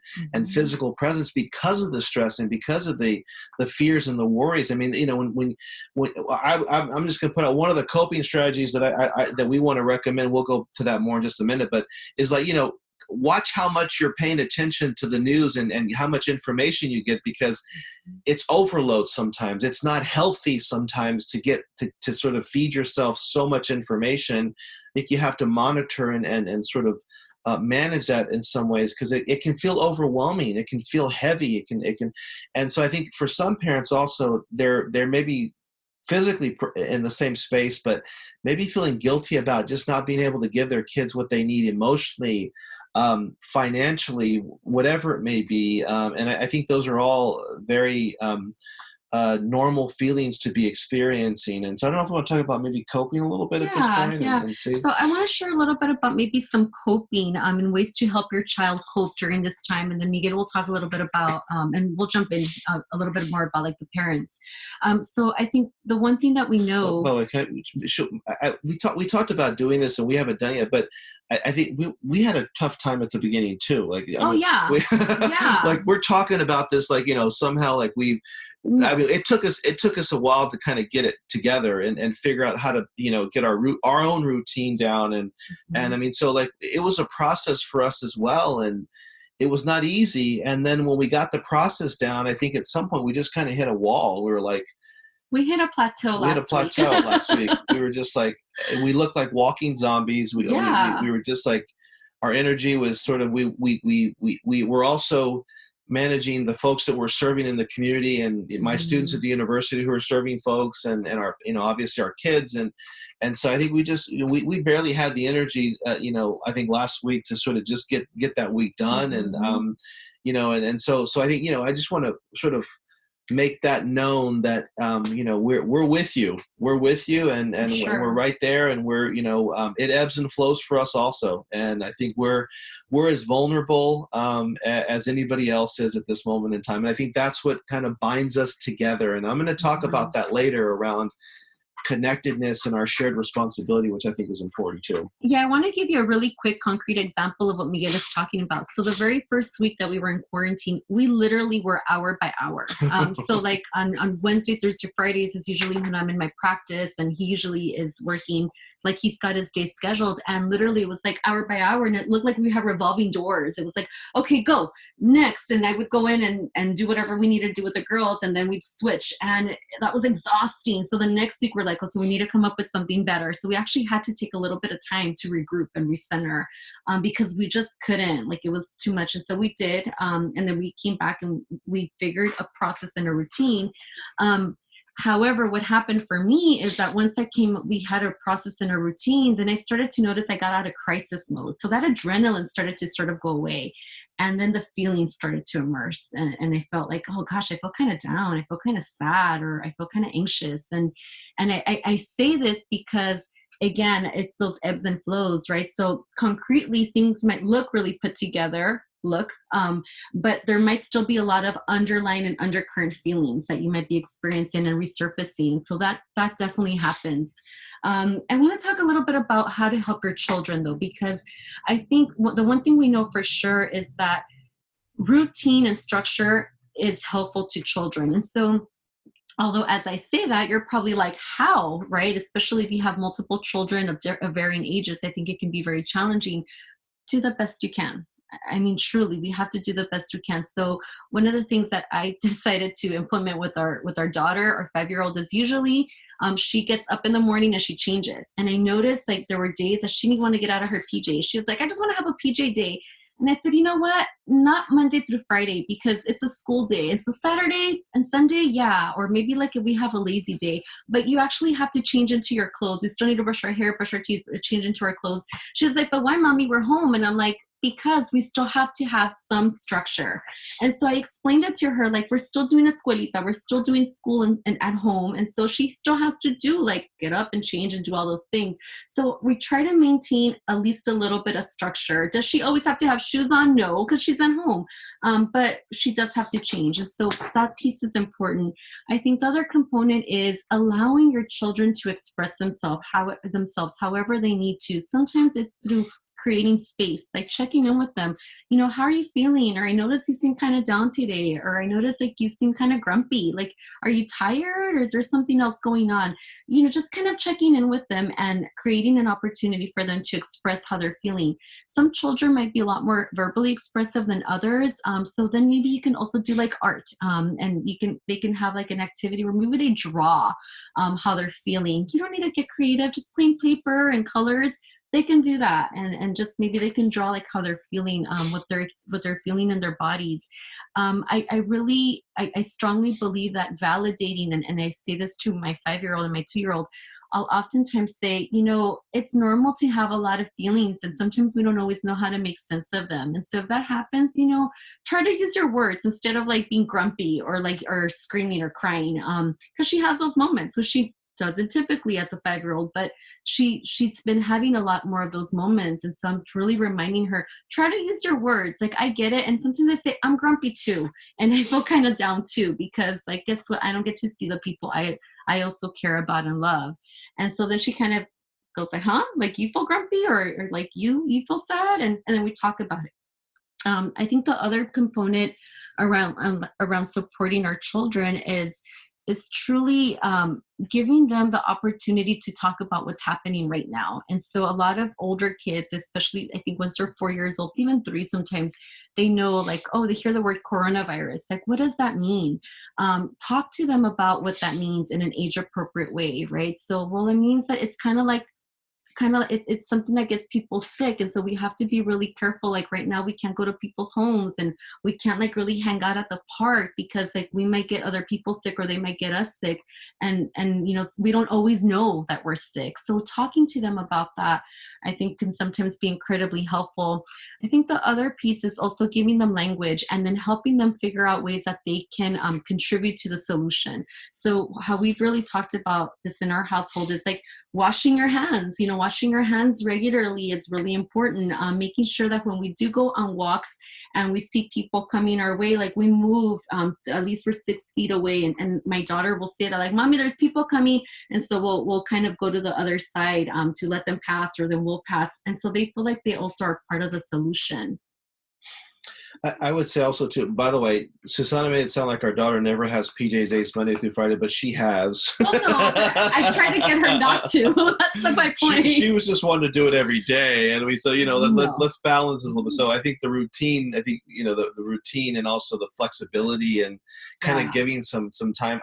Speaker 1: physical presence because of the stress and because of the fears and the worries. I mean, when I'm just going to put out one of the coping strategies that we want to recommend. We'll go to that more in just a minute, but is like, watch how much you're paying attention to the news and how much information you get, because it's overload sometimes. It's not healthy sometimes to get to sort of feed yourself so much information. I think you have to monitor and sort of manage that in some ways, because it can feel overwhelming. It can feel heavy. It can. And so I think for some parents also, they're maybe physically in the same space, but maybe feeling guilty about just not being able to give their kids what they need emotionally, financially, whatever it may be. And I think those are all very normal feelings to be experiencing. And so I don't know if I want to talk about maybe coping a little bit at this
Speaker 2: Yeah,
Speaker 1: point
Speaker 2: yeah.
Speaker 1: and see.
Speaker 2: So I want to share a little bit about maybe some coping and ways to help your child cope during this time. And then Miguel will talk a little bit about, and we'll jump in a little bit more about like the parents. So I think the one thing that we know.
Speaker 1: Well, we talked about doing this and we haven't done it yet, but I think we had a tough time at the beginning too. Like, I
Speaker 2: Oh
Speaker 1: mean,
Speaker 2: yeah, yeah.
Speaker 1: like we're talking about this, like, somehow like I mean, it took us a while to kind of get it together and figure out how to, get our own routine down. And I mean, so like, it was a process for us as well. And it was not easy. And then when we got the process down, I think at some point we just kind of hit a wall. We were like,
Speaker 2: we hit a plateau
Speaker 1: last week. We were just like, we looked like walking zombies. We were just like, our energy was sort of, we were also managing the folks that were serving in the community and my students at the university who are serving folks and our, obviously our kids. And so I think we just, we barely had the energy, I think last week to sort of just get that week done. And, and so I think, I just want to sort of make that known that we're with you, and we're right there, and we're it ebbs and flows for us also, and I think we're as vulnerable as anybody else is at this moment in time, and I think that's what kind of binds us together. And I'm going to talk about that later around connectedness and our shared responsibility, which I think is important too.
Speaker 2: Yeah, I want to give you a really quick, concrete example of what Miguel is talking about. So the very first week that we were in quarantine, we literally were hour by hour. So like on Wednesday, Thursday, Fridays is usually when I'm in my practice, and he usually is working, like he's got his day scheduled, and literally it was like hour by hour, and it looked like we had revolving doors. It was like, okay, go next. And I would go in and do whatever we needed to do with the girls, and then we'd switch, and that was exhausting. So the next week we're like, okay, we need to come up with something better. So we actually had to take a little bit of time to regroup and recenter because we just couldn't, like it was too much. And so we did. And then we came back and we figured a process and a routine. However, what happened for me is that once we had a process and a routine, then I started to notice I got out of crisis mode. So that adrenaline started to sort of go away. And then the feelings started to immerse. And I felt like, oh gosh, I feel kind of down. I feel kind of sad, or I feel kind of anxious. And I say this because, again, it's those ebbs and flows, right? So concretely, things might look really put together, but there might still be a lot of underlying and undercurrent feelings that you might be experiencing and resurfacing. So that definitely happens. I want to talk a little bit about how to help your children, though, because I think the one thing we know for sure is that routine and structure is helpful to children. And so, although as I say that, you're probably like, how, right? Especially if you have multiple children of varying ages, I think it can be very challenging. Do the best you can. I mean, truly, we have to do the best we can. So one of the things that I decided to implement with our daughter, our 5-year-old, is usually she gets up in the morning and she changes. And I noticed like there were days that she didn't want to get out of her PJ. She was like, I just want to have a PJ day. And I said, you know what? Not Monday through Friday, because it's a school day. And so Saturday and Sunday, yeah. Or maybe like if we have a lazy day, but you actually have to change into your clothes. We still need to brush our hair, brush our teeth, change into our clothes. She was like, but why, mommy? We're home. And I'm like, because we still have to have some structure. And so I explained it to her, like, we're still doing escuelita, we're still doing school and at home. And so she still has to do, like, get up and change and do all those things. So we try to maintain at least a little bit of structure. Does she always have to have shoes on? No, because she's at home. But she does have to change. And so that piece is important. I think the other component is allowing your children to express themselves however they need to. Sometimes it's through creating space, like checking in with them. You know, how are you feeling? Or I notice you seem kind of down today. Or I notice like you seem kind of grumpy. Like, are you tired? Or is there something else going on? You know, just kind of checking in with them and creating an opportunity for them to express how they're feeling. Some children might be a lot more verbally expressive than others. So then maybe you can also do like art, and they can have like an activity where maybe they draw how they're feeling. You don't need to get creative, just plain paper and colors. They can do that, and just maybe they can draw like how they're feeling, what they're feeling in their bodies. I strongly believe that validating, and I say this to my 5-year-old and my 2-year-old, I'll oftentimes say, it's normal to have a lot of feelings, and sometimes we don't always know how to make sense of them. And so if that happens, try to use your words instead of like being grumpy or screaming or crying. Because she has those moments, which she doesn't typically as a 5-year-old, but she's been having a lot more of those moments. And so I'm really reminding her, try to use your words. Like, I get it. And sometimes I say, I'm grumpy too. And I feel kind of down too, because like, guess what? I don't get to see the people I also care about and love. And so then she kind of goes like, huh? Like, you feel grumpy, or like you feel sad? And then we talk about it. I think the other component around supporting our children is truly giving them the opportunity to talk about what's happening right now. And so a lot of older kids, especially I think once they're 4 years old, even 3 sometimes, they know, like, oh, they hear the word coronavirus. Like, what does that mean? Talk to them about what that means in an age appropriate way, right? So, well, it means that it's it's something that gets people sick, and so we have to be really careful. Like, right now we can't go to people's homes, and we can't like really hang out at the park, because like we might get other people sick, or they might get us sick, and we don't always know that we're sick. So talking to them about that, I think, can sometimes be incredibly helpful. I think the other piece is also giving them language, and then helping them figure out ways that they can contribute to the solution. So how we've really talked about this in our household is like washing your hands. Washing your hands regularly is really important. Making sure that when we do go on walks and we see people coming our way, like, we move, so at least we're 6 feet away. And my daughter will say that, like, Mommy, there's people coming. And so we'll kind of go to the other side to let them pass, or then we'll pass. And so they feel like they also are part of the solution.
Speaker 1: I would say also too, by the way, Susanna made it sound like our daughter never has PJs Days Monday through Friday, but she has.
Speaker 2: Oh no, but I try to get her not to. That's my point.
Speaker 1: She was just wanting to do it every day. And we said, let's balance this a little bit. So I think the routine, the routine, and also the flexibility, and kind of giving some time,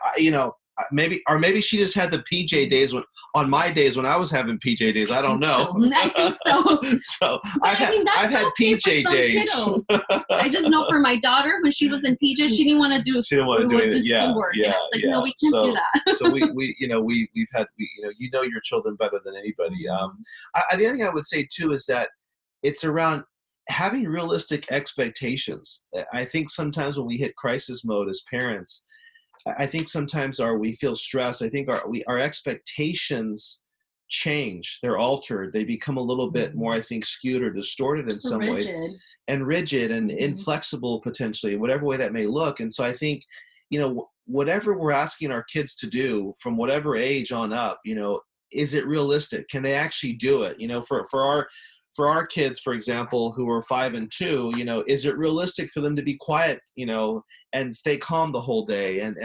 Speaker 1: maybe she just had the PJ days on my days when I was having PJ days. I don't know.
Speaker 2: I think so.
Speaker 1: So I've had PJ days.
Speaker 2: I just know for my daughter, when she was in PJ, she didn't want to do.
Speaker 1: She didn't want to do it. Yeah,
Speaker 2: work.
Speaker 1: Yeah,
Speaker 2: no, we can't do that.
Speaker 1: So we've had your children better than anybody. The other thing I would say too is that it's around having realistic expectations. I think sometimes when we hit crisis mode as parents, I think sometimes we feel stressed. I think our expectations change. They're altered. They become a little bit more, I think, skewed or distorted in some ways, and rigid and inflexible potentially, whatever way that may look. And so I think, whatever we're asking our kids to do from whatever age on up, is it realistic? Can they actually do it? For our kids, for example, who are 5 and 2, is it realistic for them to be quiet, and stay calm the whole day? And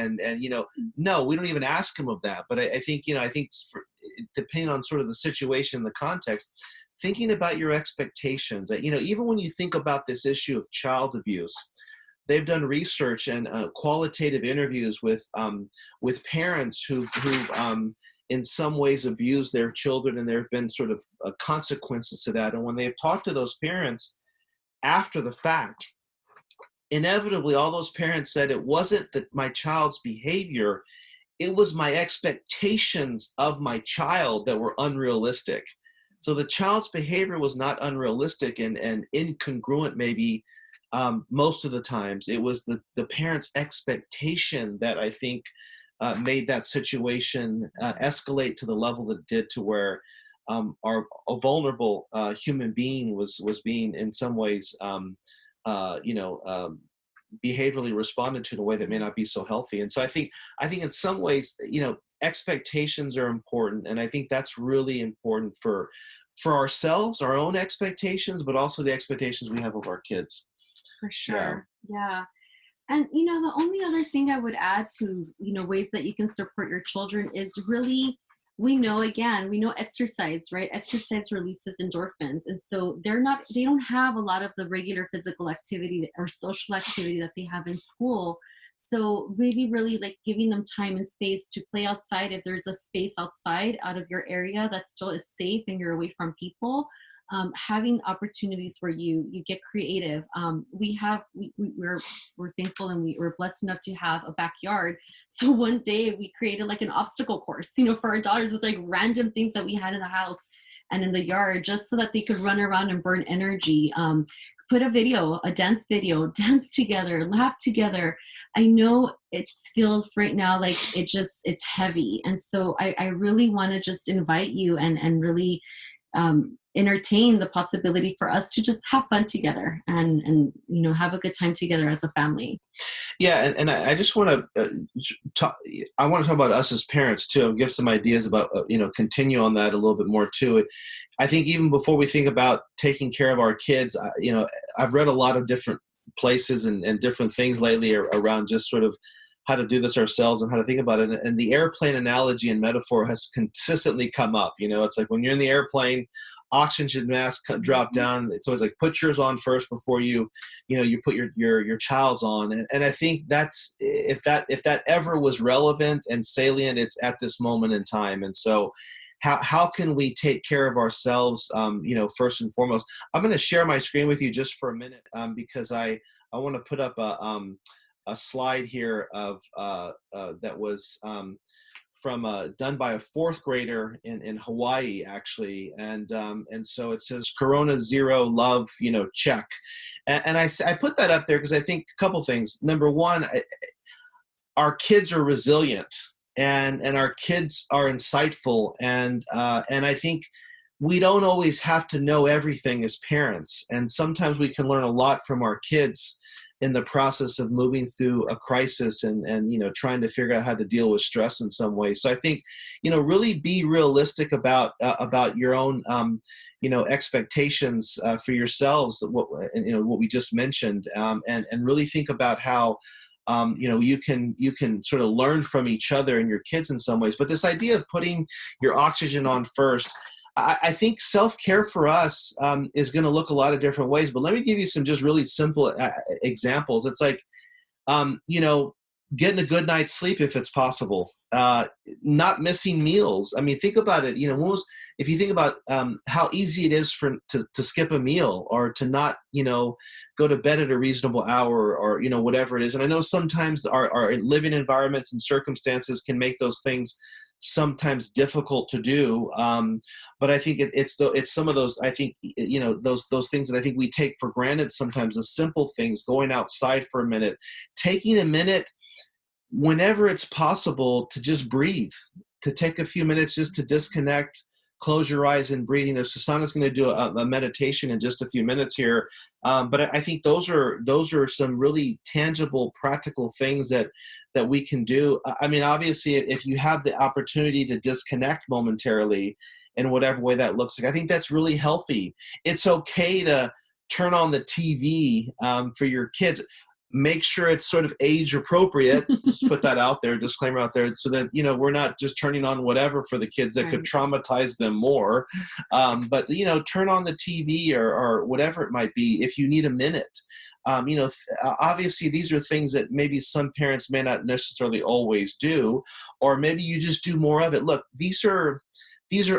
Speaker 1: no, we don't even ask them of that. But I think, depending on sort of the situation, the context, thinking about your expectations, that, even when you think about this issue of child abuse, they've done research and qualitative interviews with parents who've in some ways abuse their children, and there have been sort of consequences to that. And when they've talked to those parents after the fact, inevitably all those parents said it wasn't that my child's behavior, it was my expectations of my child that were unrealistic. So the child's behavior was not unrealistic and incongruent, maybe most of the times. It was the parents' expectation that I think made that situation escalate to the level that it did, to where a vulnerable human being was being in some ways, behaviorally responded to in a way that may not be so healthy. And so I think in some ways, expectations are important, and I think that's really important for ourselves, our own expectations, but also the expectations we have of our kids.
Speaker 2: For sure, yeah. And, the only other thing I would add to, ways that you can support your children is really, we know exercise, right? Exercise releases endorphins. And so they don't have a lot of the regular physical activity or social activity that they have in school. So maybe really like giving them time and space to play outside. If there's a space outside out of your area that still is safe and you're away from people, having opportunities where you get creative. We're thankful, and we're blessed enough to have a backyard. So one day we created like an obstacle course, for our daughters, with like random things that we had in the house and in the yard, just so that they could run around and burn energy. Put a dance video, dance together, laugh together. I know it feels right now like it's heavy. And so I really want to just invite you and really entertain the possibility for us to just have fun together and have a good time together as a family.
Speaker 1: Yeah, and I just want to talk. I want to talk about us as parents too, and give some ideas about continue on that a little bit more too. I think even before we think about taking care of our kids, I've read a lot of different places and different things lately around just sort of how to do this ourselves and how to think about it. And the airplane analogy and metaphor has consistently come up. It's like when you're in the airplane, oxygen mask drop down. It's always like put yours on first before you put your child's on. And I think that's if that ever was relevant and salient, it's at this moment in time. And so how can we take care of ourselves, first and foremost? I'm going to share my screen with you just for a minute because I want to put up a slide here of that was done by a fourth grader in Hawaii, actually, and so it says Corona Zero Love, check, and I put that up there because I think a couple things. Number one, our kids are resilient, and our kids are insightful, and I think we don't always have to know everything as parents, and sometimes we can learn a lot from our kids in the process of moving through a crisis and trying to figure out how to deal with stress in some way. So I think, really be realistic about your own, expectations for yourselves, what we just mentioned, and really think about how, you can sort of learn from each other and your kids in some ways. But this idea of putting your oxygen on first, I think self-care for us is going to look a lot of different ways, but let me give you some just really simple examples. It's like, getting a good night's sleep if it's possible, not missing meals. I mean, think about it. If you think about how easy it is to skip a meal or to not, go to bed at a reasonable hour or whatever it is. And I know sometimes our living environments and circumstances can make those things sometimes difficult to do, but I think it's some of those, I think, those things that I think we take for granted sometimes, the simple things, going outside for a minute, taking a minute whenever it's possible to just breathe, to take a few minutes just to disconnect, close your eyes and breathe. Susanna's going to do a meditation in just a few minutes here, but I think those are some really tangible, practical things that we can do. I mean, obviously, if you have the opportunity to disconnect momentarily in whatever way that looks like, I think that's really healthy. It's okay to turn on the TV for your kids. Make sure it's sort of age appropriate. Just put that out there, disclaimer out there, so that we're not just turning on whatever for the kids that could traumatize them more. But turn on the TV or whatever it might be if you need a minute. Obviously these are things that maybe some parents may not necessarily always do, or maybe you just do more of it. Look, these are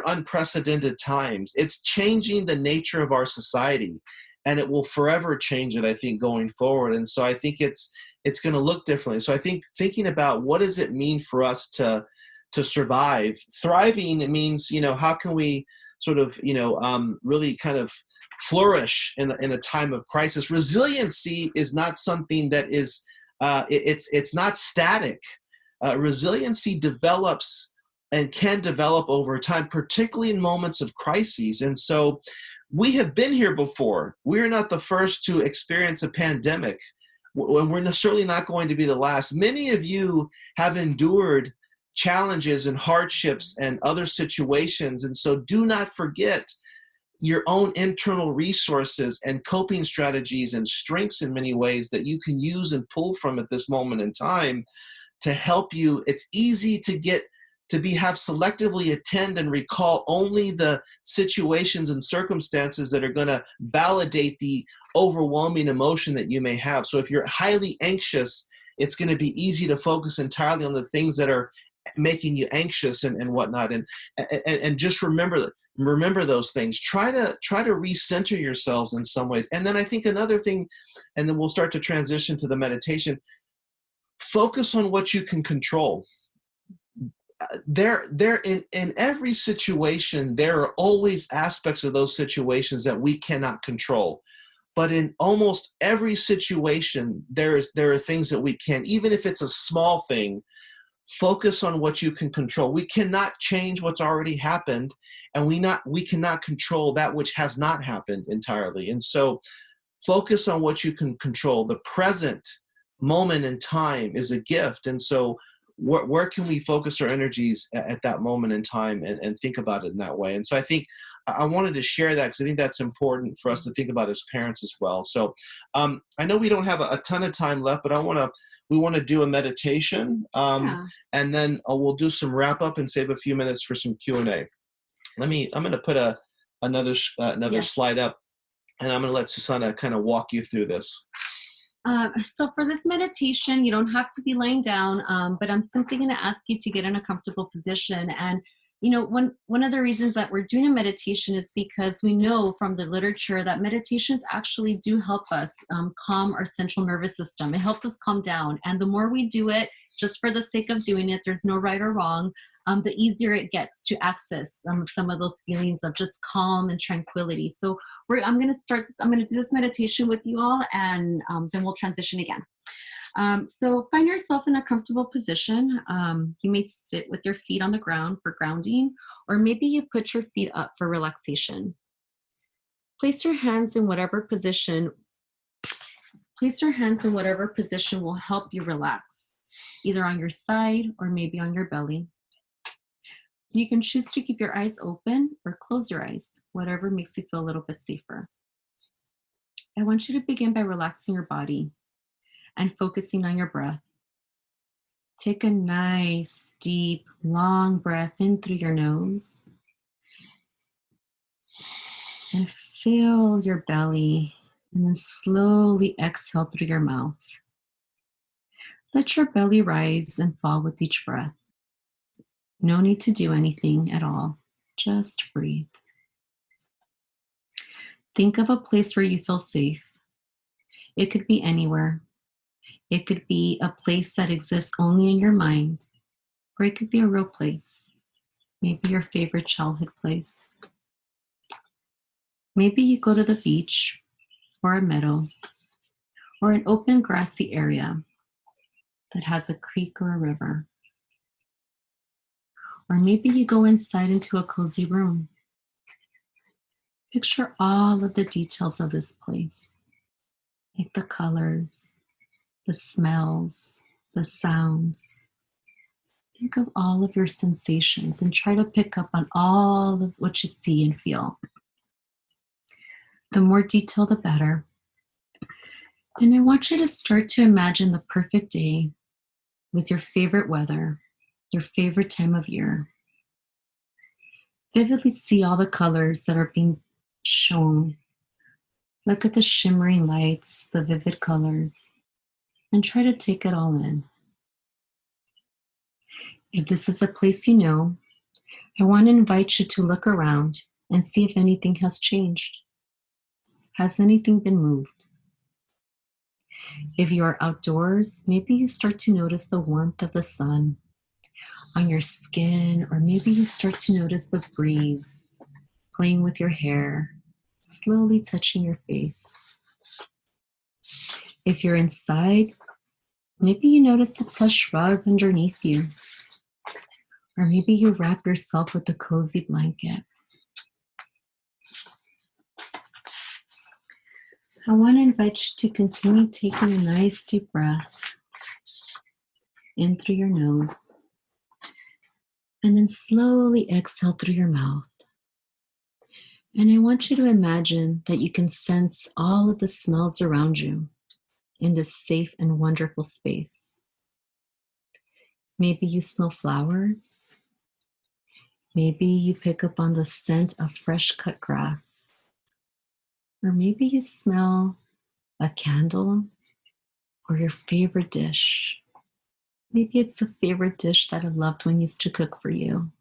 Speaker 1: unprecedented times. It's changing the nature of our society, and it will forever change it, I think, going forward. And so I think it's going to look differently. So I think thinking about what does it mean for us to survive. Thriving, it means, how can we sort of, really kind of flourish in a time of crisis. Resiliency is not something that is, it's not static. Resiliency develops and can develop over time, particularly in moments of crises. And so we have been here before. We're not the first to experience a pandemic. We're certainly not going to be the last. Many of you have endured challenges and hardships and other situations. And so do not forget your own internal resources and coping strategies and strengths in many ways that you can use and pull from at this moment in time to help you. It's easy to have selectively attend and recall only the situations and circumstances that are going to validate the overwhelming emotion that you may have. So if you're highly anxious, it's going to be easy to focus entirely on the things that are making you anxious and whatnot. And just remember that Remember those things. Try to recenter yourselves in some ways. And then I think another thing, and then we'll start to transition to the meditation. Focus on what you can control. There in every situation, there are always aspects of those situations that we cannot control. But in almost every situation, there are things that we can, even if it's a small thing. Focus on what you can control. We cannot change what's already happened, and we cannot control that which has not happened entirely. And so focus on what you can control. The present moment in time is a gift. And so where can we focus our energies at that moment in time, and think about it in that way? And so I think I wanted to share that because I think that's important for us to think about as parents as well. So I know we don't have a ton of time left, but we want to do a meditation,
Speaker 2: Yeah.
Speaker 1: and then we'll do some wrap up and save a few minutes for some Q&A. I'm going to put another
Speaker 2: Yes.
Speaker 1: slide up, and I'm going to let Susanna kind of walk you through this.
Speaker 2: So for this meditation, you don't have to be lying down, but I'm simply going to ask you to get in a comfortable position. And one of the reasons that we're doing a meditation is because we know from the literature that meditations actually do help us calm our central nervous system. It helps us calm down. And the more we do it, just for the sake of doing it, there's no right or wrong, the easier it gets to access some of those feelings of just calm and tranquility. So I'm going to do this meditation with you all, and then we'll transition again. So find yourself in a comfortable position. You may sit with your feet on the ground for grounding, or maybe you put your feet up for relaxation. Place your hands in whatever position will help you relax, either on your side or maybe on your belly. You can choose to keep your eyes open or close your eyes, whatever makes you feel a little bit safer. I want you to begin by relaxing your body and focusing on your breath. Take a nice, deep, long breath in through your nose and fill your belly, and then slowly exhale through your mouth. Let your belly rise and fall with each breath. No need to do anything at all. Just breathe. Think of a place where you feel safe. It could be anywhere. It could be a place that exists only in your mind, or it could be a real place. Maybe your favorite childhood place. Maybe you go to the beach, or a meadow, or an open grassy area that has a creek or a river. Or maybe you go inside into a cozy room. Picture all of the details of this place, like the colors, the smells, the sounds. Think of all of your sensations and try to pick up on all of what you see and feel. The more detail, the better. And I want you to start to imagine the perfect day with your favorite weather, your favorite time of year. Vividly see all the colors that are being shown. Look at the shimmering lights, the vivid colors, and try to take it all in. If this is a place you know, I want to invite you to look around and see if anything has changed. Has anything been moved? If you are outdoors, maybe you start to notice the warmth of the sun on your skin, or maybe you start to notice the breeze playing with your hair, slowly touching your face. If you're inside, maybe you notice the plush rug underneath you, or maybe you wrap yourself with a cozy blanket. I want to invite you to continue taking a nice deep breath in through your nose, and then slowly exhale through your mouth. And I want you to imagine that you can sense all of the smells around you in this safe and wonderful space. Maybe you smell flowers. Maybe you pick up on the scent of fresh cut grass. Or maybe you smell a candle or your favorite dish. Maybe it's the favorite dish that a loved one used to cook for you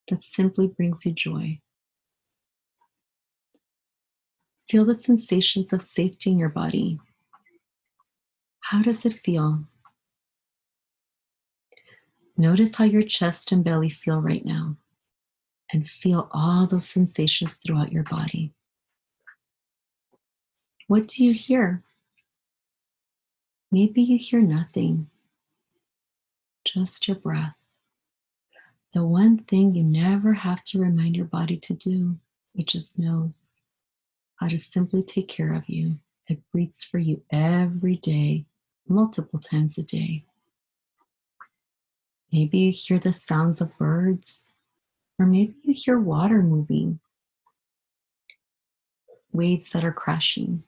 Speaker 2: that simply brings you joy. Feel the sensations of safety in your body. How does it feel? Notice how your chest and belly feel right now, and feel all those sensations throughout your body. What do you hear? Maybe you hear nothing, just your breath. The one thing you never have to remind your body to do, it just knows how to simply take care of you. It breathes for you every day, multiple times a day. Maybe you hear the sounds of birds, or maybe you hear water moving, waves that are crashing.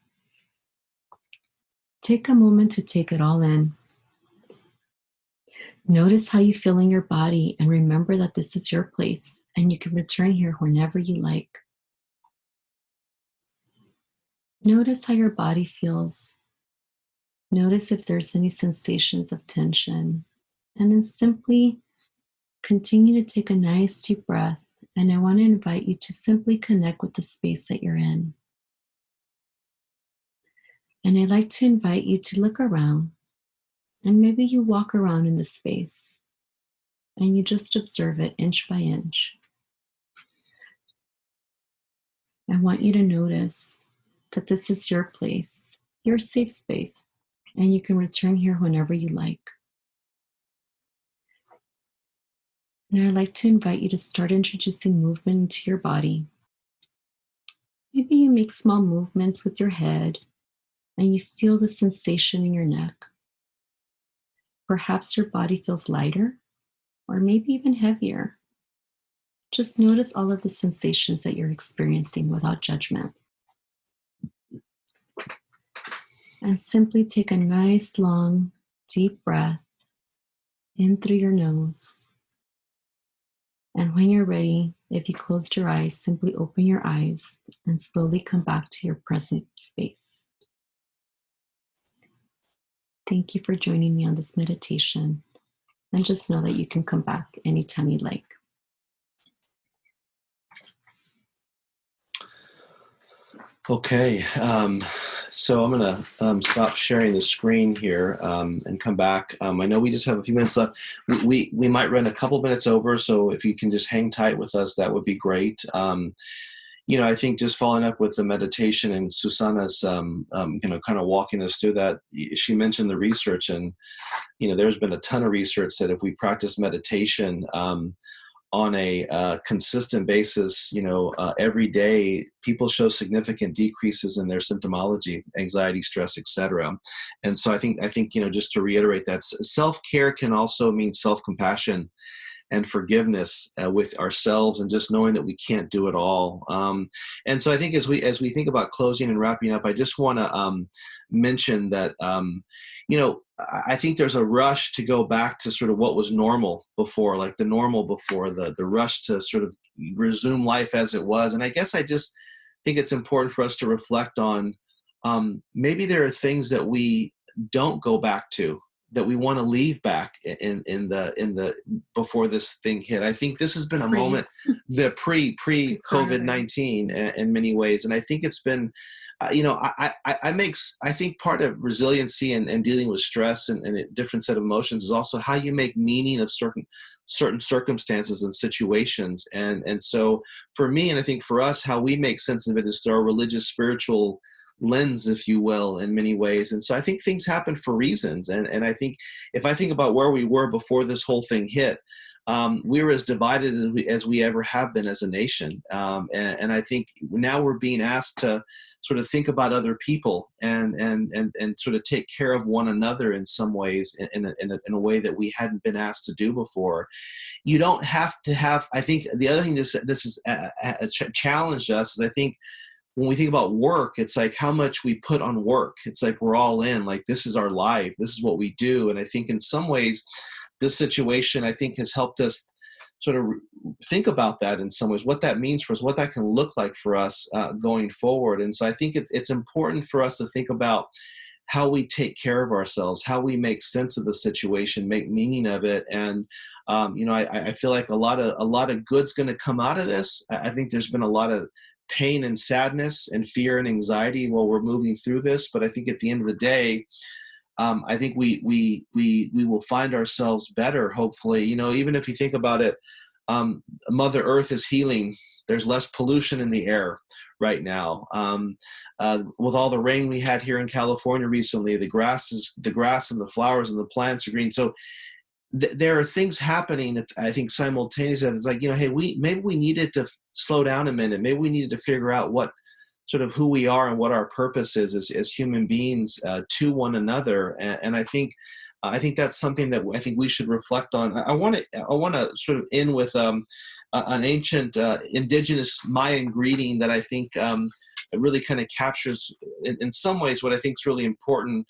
Speaker 2: Take a moment to take it all in. Notice how you feel in your body and remember that this is your place and you can return here whenever you like. Notice how your body feels. Notice if there's any sensations of tension. And then simply continue to take a nice deep breath. And I want to invite you to simply connect with the space that you're in. And I'd like to invite you to look around. And maybe you walk around in the space and you just observe it inch by inch. I want you to notice that this is your place, your safe space, and you can return here whenever you like. And I'd like to invite you to start introducing movement into your body. Maybe you make small movements with your head and you feel the sensation in your neck. Perhaps your body feels lighter or maybe even heavier. Just notice all of the sensations that you're experiencing without judgment. And simply take a nice, long, deep breath in through your nose. And when you're ready, if you closed your eyes, simply open your eyes and slowly come back to your present space. Thank you for joining me on this meditation. And just know that you can come back anytime you like.
Speaker 1: Okay, so I'm going to stop sharing the screen here and come back. I know we just have a few minutes left. We might run a couple minutes over, so if you can just hang tight with us, that would be great. I think just following up with the meditation and Susanna's, kind of walking us through that, she mentioned the research, and, there's been a ton of research that if we practice meditation on a consistent basis, every day, people show significant decreases in their symptomology, anxiety, stress, etc. And so I think, just to reiterate that, self-care can also mean self-compassion and forgiveness with ourselves, and just knowing that we can't do it all. And so I think as we think about closing and wrapping up, I just want to mention that, I think there's a rush to go back to sort of what was normal before, like the normal before, the rush to sort of resume life as it was. And I guess I just think it's important for us to reflect on maybe there are things that we don't go back to, that we want to leave back in the before this thing hit. I think this has been a moment, the pre COVID-19 in many ways, and I think it's been, I think part of resiliency and dealing with stress and a different set of emotions is also how you make meaning of certain circumstances and situations, and so for me, and I think for us, how we make sense of it is through our religious, spiritual lens, if you will, in many ways. And so I think things happen for reasons. And I think if I think about where we were before this whole thing hit, we were as divided as we ever have been as a nation. And I think now we're being asked to sort of think about other people and sort of take care of one another in some ways, in a way that we hadn't been asked to do before. You don't have to have, I think the other thing this has challenged us is, I think, when we think about work, it's like how much we put on work. It's like we're all in, like this is our life, this is what we do. And I think in some ways, this situation, I think, has helped us sort of think about that in some ways, what that means for us, what that can look like for us going forward. And so I think it's important for us to think about how we take care of ourselves, how we make sense of the situation, make meaning of it. And I feel like a lot of good's going to come out of this. I think there's been a lot of pain and sadness and fear and anxiety while we're moving through this. But I think at the end of the day, I think we will find ourselves better, hopefully. Even if you think about it, Mother Earth is healing. There's less pollution in the air right now. With all the rain we had here in California recently, the grass and the flowers and the plants are green. So there are things happening, I think, simultaneously. It's like, hey, maybe we needed to slow down a minute. Maybe we needed to figure out what sort of who we are and what our purpose is as human beings to one another. And I think that's something that I think we should reflect on. I want to sort of end with an ancient indigenous Mayan greeting that I think really kind of captures in some ways what I think is really important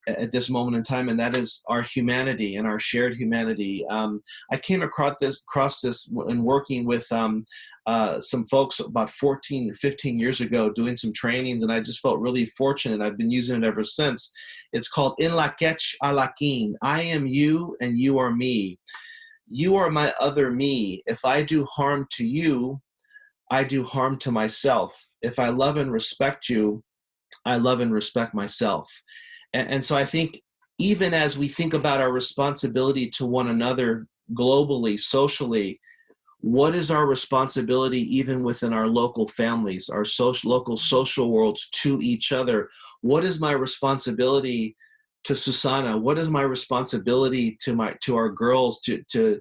Speaker 1: at this moment in time, and that is our humanity and our shared humanity. I came across this in working with some folks about 14 or 15 years ago doing some trainings, and I just felt really fortunate. I've been using it ever since. It's called In Lakech Alakin. I am you and you are me. You are my other me. If I do harm to you, I do harm to myself. If I love and respect you, I love and respect myself. And so I think even as we think about our responsibility to one another globally, socially, what is our responsibility even within our local families, our local social worlds to each other? What is my responsibility to Susana? What is my responsibility to our girls, to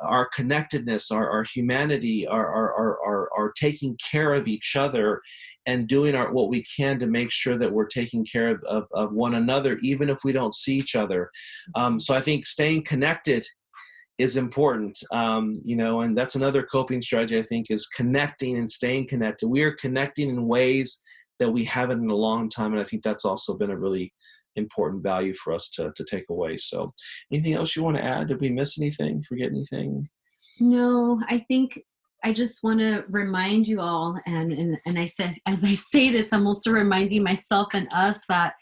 Speaker 1: our connectedness, our humanity, our taking care of each other, and doing what we can to make sure that we're taking care of one another, even if we don't see each other. So I think staying connected is important, and that's another coping strategy, I think, is connecting and staying connected. We are connecting in ways that we haven't in a long time, and I think that's also been a really important value for us to take away. So anything else you want to add? Did we miss anything, forget anything?
Speaker 2: No, I think I just want to remind you all, and I said, as I say this, I'm also reminding myself and us that,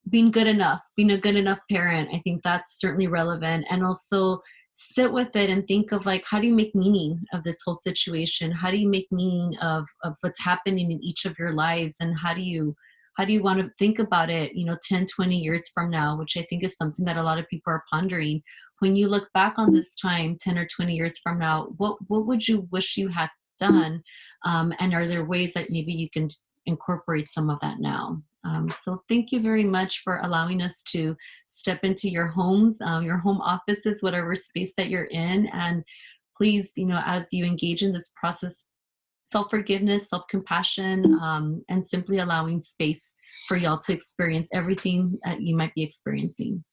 Speaker 2: being good enough, being a good enough parent, I think that's certainly relevant. And also sit with it and think of, like, how do you make meaning of this whole situation? How do you make meaning of what's happening in each of your lives? And how do you want to think about it, 10, 20 years from now, which I think is something that a lot of people are pondering. When you look back on this time, 10 or 20 years from now, what would you wish you had done? And are there ways that maybe you can incorporate some of that now? So thank you very much for allowing us to step into your homes, your home offices, whatever space that you're in. And please, as you engage in this process, self-forgiveness, self-compassion, and simply allowing space for y'all to experience everything that you might be experiencing.